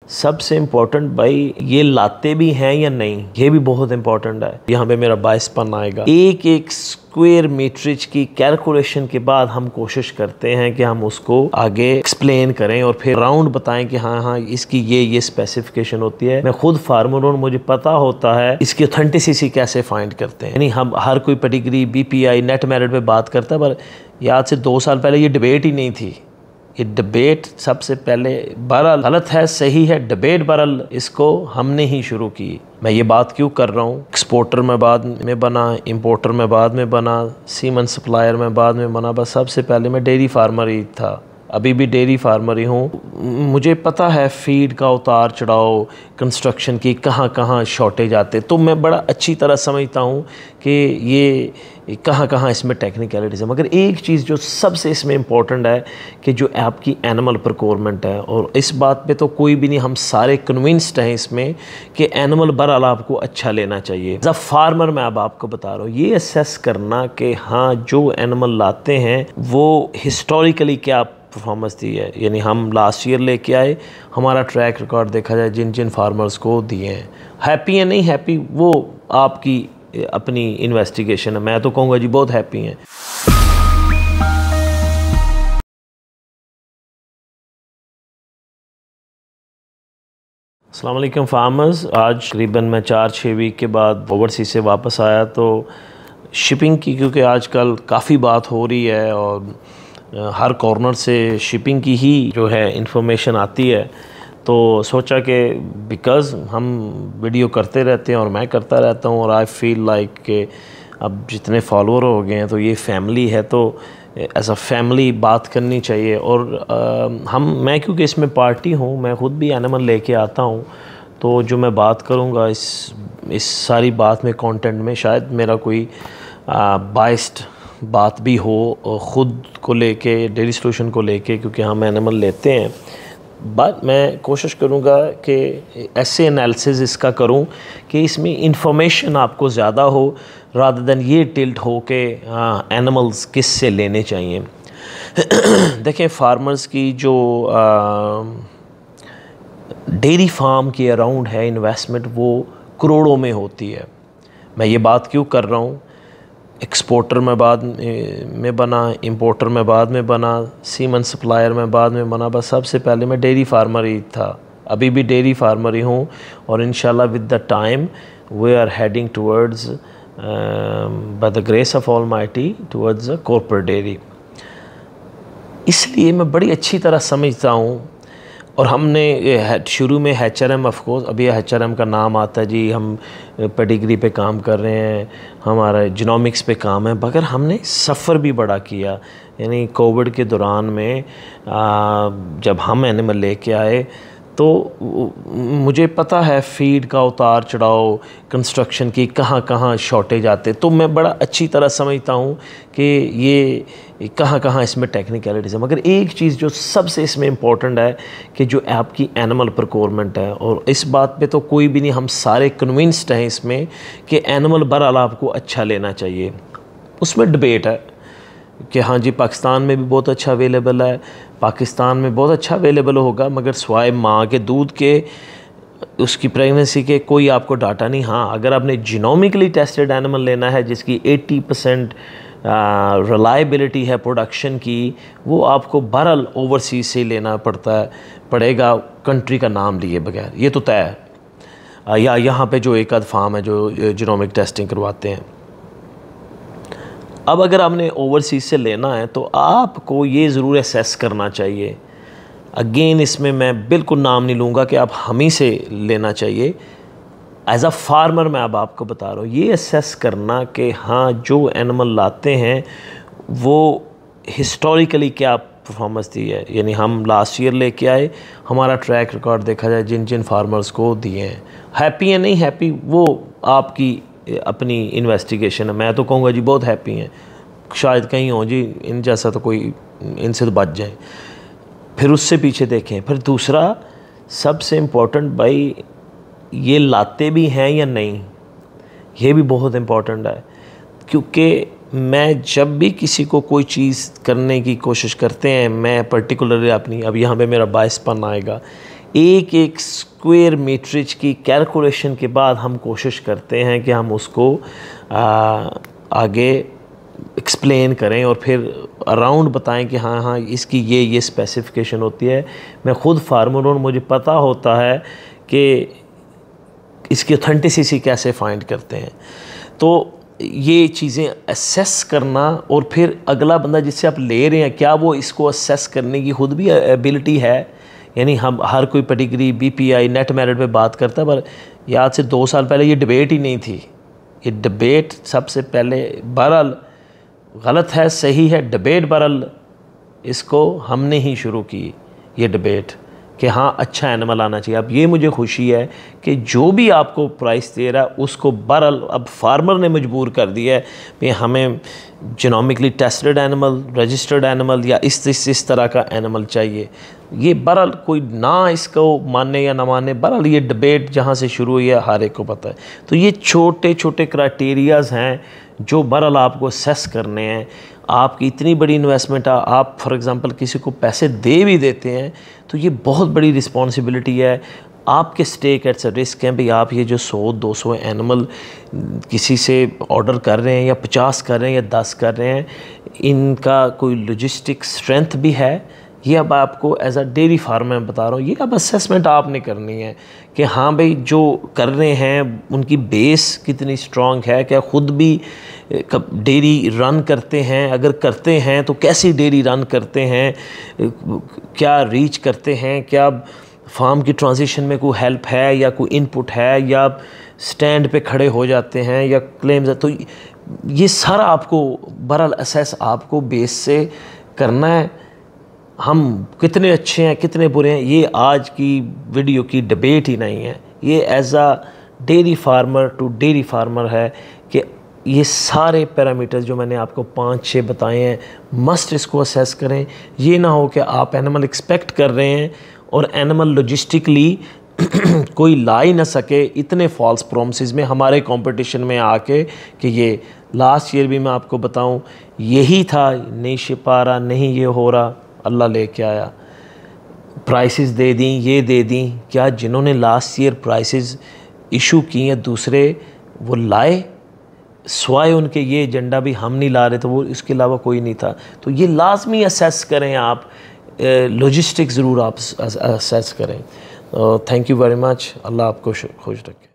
सबसे इम्पोर्टेंट भाई ये लाते भी हैं या नहीं, ये भी बहुत इम्पोर्टेंट है। यहाँ पे मेरा 22पन आएगा। एक एक स्क्वायर मीटरेज की कैलकुलेशन के बाद हम कोशिश करते हैं कि हम उसको आगे एक्सप्लेन करें और फिर राउंड बताएं कि हाँ हाँ इसकी ये स्पेसिफिकेशन होती है। मैं खुद फार्मर हूँ, मुझे पता होता है इसकी ऑथेंटिसिटी कैसे फाइंड करते हैं। यानी हम हर कोई पेडिग्री BPI नेट मेरिट पे बात करता है, पर याद से 2 साल पहले ये डिबेट ही नहीं थी। ये डिबेट सबसे पहले बहरहाल गलत है सही है, डिबेट बहरहाल इसको हमने ही शुरू की। मैं ये बात क्यों कर रहा हूँ, एक्सपोर्टर में बाद में बना, इंपोर्टर में बाद में बना, सीमन सप्लायर में बाद में बना, बस सबसे पहले मैं डेयरी फार्मर ही था, अभी भी डेयरी फार्मर ही हूँ। मुझे पता है फीड का उतार चढ़ाव, कंस्ट्रक्शन की कहाँ कहाँ शॉर्टेज आते, तो मैं बड़ा अच्छी तरह समझता हूँ कि ये कहाँ कहाँ इसमें टेक्निकलिटीज़ है। मगर एक चीज़ जो सबसे इसमें इम्पोर्टेंट है कि जो आपकी एनिमल प्रोक्योरमेंट है, और इस बात पे तो कोई भी नहीं, हम सारे कन्विंस्ड हैं इसमें कि एनिमल बहरहाल आपको अच्छा लेना चाहिए। एज अ फार्मर मैं अब आपको बता रहा हूँ, ये असेस करना कि हाँ जो एनिमल लाते हैं वो हिस्टोरिकली क्या परफॉर्मेंस दी है। यानी हम लास्ट ईयर लेके आए, हमारा ट्रैक रिकॉर्ड देखा जाए जिन जिन फार्मर्स को दिए हैं, हैप्पी है नहीं हैप्पी वो आपकी अपनी इन्वेस्टिगेशन है। मैं तो कहूँगा जी बहुत हैप्पी हैं। अस्सलाम वालेकुम फार्मर्स। आज करीबन मैं 4-6 वीक के बाद ओवरसीज से वापस आया, तो शिपिंग की क्योंकि आजकल काफ़ी बात हो रही है और हर कॉर्नर से शिपिंग की ही जो है इंफॉर्मेशन आती है, तो सोचा कि बिकॉज़ हम वीडियो करते रहते हैं और मैं करता रहता हूँ और आई फील लाइक कि अब जितने फॉलोअर हो गए हैं तो ये फैमिली है, तो एज अ फैमिली बात करनी चाहिए। और मैं क्योंकि इसमें पार्टी हूँ, मैं ख़ुद भी एनिमल लेके आता हूँ, तो जो मैं बात करूँगा इस सारी बात में कंटेंट में शायद मेरा कोई बाइस्ड बात भी हो ख़ुद को लेके, डेयरी सोल्यूशन को लेके, क्योंकि हम एनिमल लेते हैं। बट मैं कोशिश करूँगा कि ऐसे एनालिसिस इसका करूँ कि इसमें इंफॉर्मेशन आपको ज़्यादा हो रादर दैन ये टिल्ट हो कि एनिमल्स किस से लेने चाहिए। देखें फार्मर्स की जो डेयरी फार्म के अराउंड है इन्वेस्टमेंट, वो करोड़ों में होती है। मैं ये बात क्यों कर रहा हूँ, एक्सपोर्टर में बाद में बना, इंपोर्टर में बाद में बना, सीमन सप्लायर में बाद में बना, बस सबसे पहले मैं डेयरी फार्मर ही था, अभी भी डेयरी फार्मर ही हूँ। और इंशाल्लाह with the time we are heading towards by the grace of almighty towards a corporate dairy. इसलिए मैं बड़ी अच्छी तरह समझता हूँ। और हमने शुरू में HRM ऑफ कोर्स, अभी HRM का नाम आता है जी, हम पेडिग्री पे काम कर रहे हैं, हमारा जीनोमिक्स पे काम है, मगर हमने सफ़र भी बड़ा किया। यानी कोविड के दौरान में जब हम एनिमल लेके आए तो मुझे पता है फीड का उतार चढ़ाव, कंस्ट्रक्शन की कहाँ कहाँ शॉर्टेज आते, तो मैं बड़ा अच्छी तरह समझता हूँ कि ये कहाँ कहाँ इसमें टेक्निकलिटीज़ है। मगर एक चीज़ जो सबसे इसमें इम्पोर्टेंट है कि जो आपकी एनिमल प्रोक्योरमेंट है, और इस बात पे तो कोई भी नहीं, हम सारे कन्विंस्ड हैं इसमें कि एनिमल बहरहाल आपको अच्छा लेना चाहिए। उसमें डिबेट है कि हाँ जी पाकिस्तान में भी बहुत अच्छा अवेलेबल है, पाकिस्तान में बहुत अच्छा अवेलेबल होगा, मगर स्वाय माँ के दूध के, उसकी प्रेगनेंसी के कोई आपको डाटा नहीं। हाँ अगर आपने जीनोमिकली टेस्टेड एनिमल लेना है जिसकी 80% रिलायबिलिटी है प्रोडक्शन की, वो आपको बहरहाल ओवरसीज से लेना पड़ेगा कंट्री का नाम लिए बगैर, ये तो तय है। या यहाँ पे जो एक आध फार्म है जो जीनोमिक टेस्टिंग करवाते हैं। अब अगर आपने ओवरसीज से लेना है तो आपको ये ज़रूर असेस करना चाहिए। अगेन इसमें मैं बिल्कुल नाम नहीं लूँगा कि आप हम ही से लेना चाहिए। एज अ फार्मर मैं अब आपको बता रहा हूँ, ये असेस करना कि हाँ जो एनिमल लाते हैं वो हिस्टोरिकली क्या परफॉर्मेंस दी है। यानी हम लास्ट ईयर लेके आए, हमारा ट्रैक रिकॉर्ड देखा जाए जिन जिन फार्मर्स को दिए हैं, हैप्पी है नहीं हैप्पी वो आपकी अपनी इन्वेस्टिगेशन है। मैं तो कहूँगा जी बहुत हैप्पी हैं, शायद कहीं हो जी इन जैसा तो कोई, इनसे तो बच जाए। फिर उससे पीछे देखें, फिर दूसरा सबसे इम्पोर्टेंट भाई ये लाते भी हैं या नहीं, ये भी बहुत इम्पोर्टेंट है। क्योंकि मैं जब भी किसी को कोई चीज़ करने की कोशिश करते हैं, मैं पर्टिकुलरली अपनी, अब यहाँ पे मेरा 22पन आएगा, एक एक स्क्वायर मीटरेज की कैलकुलेशन के बाद हम कोशिश करते हैं कि हम उसको आगे एक्सप्लेन करें और फिर अराउंड बताएं कि हाँ हाँ इसकी ये स्पेसिफिकेशन होती है। मैं ख़ुद फार्मर हूँ, मुझे पता होता है कि इसकी ऑथेंटिसिटी कैसे फाइंड करते हैं। तो ये चीज़ें असेस करना और फिर अगला बंदा जिससे आप ले रहे हैं क्या वो इसको असेस करने की खुद भी एबिलिटी है। यानी हम हर कोई पेडिग्री BPI नेट मेरिट पे बात करता है, पर याद से 2 साल पहले ये डिबेट ही नहीं थी। ये डिबेट सबसे पहले बहरहाल गलत है सही है, डिबेट बहरहाल इसको हमने ही शुरू की ये डिबेट कि हाँ अच्छा एनिमल आना चाहिए। अब ये मुझे खुशी है कि जो भी आपको प्राइस दे रहा है उसको बहरहाल अब फार्मर ने मजबूर कर दिया है कि हमें जीनोमिकली टेस्टेड एनिमल, रजिस्टर्ड एनिमल या इस तरह का एनिमल चाहिए। ये बहरहाल कोई ना इसको माने या ना माने, बहरहाल ये डिबेट जहाँ से शुरू हुई है हर एक को पता है। तो ये छोटे छोटे क्राइटेरियाज़ हैं जो बहरहाल आपको असेस करने हैं। आपकी इतनी बड़ी इन्वेस्टमेंट आप फॉर एग्ज़ाम्पल किसी को पैसे दे भी देते हैं तो ये बहुत बड़ी रिस्पॉन्सिबिलिटी है। आपके स्टेक एट्स अ रिस्क हैं भाई। आप ये जो 100-200 एनिमल किसी से ऑर्डर कर रहे हैं या 50 कर रहे हैं या 10 कर रहे हैं, इनका कोई लॉजिस्टिक स्ट्रेंथ भी है। ये अब आपको एज अ डेयरी फार्मर मैं बता रहा हूँ, ये अब असेसमेंट आपने करनी है कि हाँ भाई जो कर रहे हैं उनकी बेस कितनी स्ट्रॉन्ग है, क्या ख़ुद भी डेयरी रन करते हैं, अगर करते हैं तो कैसी डेयरी रन करते हैं, क्या रीच करते हैं, क्या फार्म की ट्रांजिशन में कोई हेल्प है या कोई इनपुट है, या स्टैंड पे खड़े हो जाते हैं या क्लेम्स है। तो ये सारा आपको बहरहाल असेस आपको बेस से करना है। हम कितने अच्छे हैं कितने बुरे हैं ये आज की वीडियो की डिबेट ही नहीं है। ये as a dairy farmer to dairy farmer है कि ये सारे पैरामीटर्स जो मैंने आपको 5-6 बताए हैं मस्ट इसको असेस करें। ये ना हो कि आप एनिमल एक्सपेक्ट कर रहे हैं और एनिमल लॉजिस्टिकली कोई ला ही ना सके, इतने फॉल्स प्रोमिसेस में हमारे कंपटीशन में आके कि ये लास्ट ईयर भी मैं आपको बताऊं यही था, नहीं छिपा रहा, नहीं ये हो रहा, अल्लाह लेके आया, प्राइसेस दे दी, ये दे दी। क्या जिन्होंने लास्ट ईयर प्राइसेस इशू की हैं दूसरे वो लाए, स्वाय उनके ये एजेंडा भी हम नहीं ला रहे तो वो इसके अलावा कोई नहीं था। तो ये लाजमी असेस करें आप, लॉजिस्टिक्स ज़रूर आप असेस करें। Thank you very much. Allah आपको खुश रखे।